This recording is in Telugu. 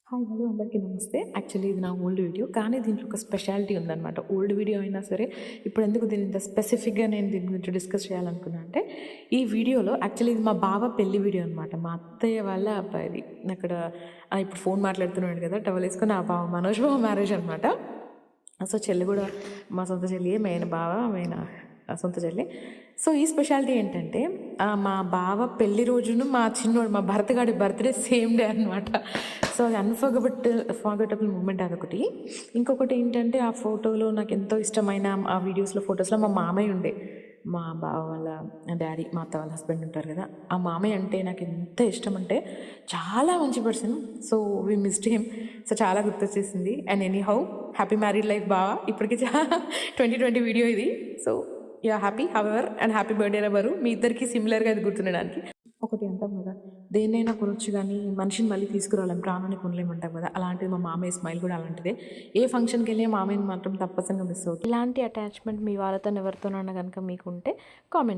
హాయ్ హలో అందరికీ నమస్తే. యాక్చువల్లీ ఇది నా ఓల్డ్ వీడియో. కానీ దీంట్లో ఒక స్పెషాలిటీ ఉందనమాట. ఓల్డ్ వీడియో అయినా సరే, ఇప్పుడు ఎందుకు దీన్ని ఇంత స్పెసిఫిక్‌గా నేను దీని గురించి డిస్కస్ చేయాలనుకున్నా అంటే, ఈ వీడియోలో యాక్చువల్లీ ఇది మా బావ పెళ్లి వీడియో అనమాట. మా అత్తయ్య వాళ్ళ అబ్బాయిది. అక్కడ ఇప్పుడు ఫోన్ మాట్లాడుతున్నాడు కదా! టవలేసుకొని ఆ బావ మనోజ్ బావ మ్యారేజ్ అనమాట. సో, చెల్లి కూడా మా సొంత చెల్లియే. మెయిన్ బావ, మెయిన్ సొంత చెల్లి. సో, ఈ స్పెషాలిటీ ఏంటంటే మా బావ పెళ్లి రోజును మా చిన్నోడు మా భరత్ గాడి బర్త్‌డే సేమ్ డే అనమాట. సో, అది ఫర్గెటబుల్ మూమెంట్ అదొకటి. ఇంకొకటి ఏంటంటే ఆ ఫోటోలో నాకెంతో ఇష్టమైన ఆ వీడియోస్‌లో, ఫోటోస్‌లో మా మామయ్య ఉండే. మా బావ వాళ్ళ డ్యాడీ, మా అత్త వాళ్ళ హస్బెండ్ ఉంటారు కదా! ఆ మామయ్య అంటే నాకెంత ఇష్టమంటే చాలా మంచి person. So, we missed him. So, చాలా గుర్తొచ్చేసింది. And anyhow happy married life బావ. ఇప్పటికి 2020 వీడియో ఇది. So, yeah! Happy however and happy birthday రా బరు. మీ ఇద్దరికీ సిమిలర్‌గా అది గుర్తుండడానికి. ఒకటి అంటాం కదా! దేన్నైనా కొనొచ్చు గానీ, మనిషిని మళ్ళీ తీసుకురాలేం. ప్రాణాన్ని కొనలేమంటాం కదా! అలాంటిది మా మామయ్య స్మైల్ కూడా అలాంటిదే. ఏ ఫంక్షన్‌కెళ్ళినా మామయ్యని మాత్రం తప్పనిసరిగా మిస్ అవుతాం. ఇలాంటి అటాచ్‌మెంట్ మీ వాళ్ళతోని ఎవరితోనైనా గనుక మీకుంటే కామెంట్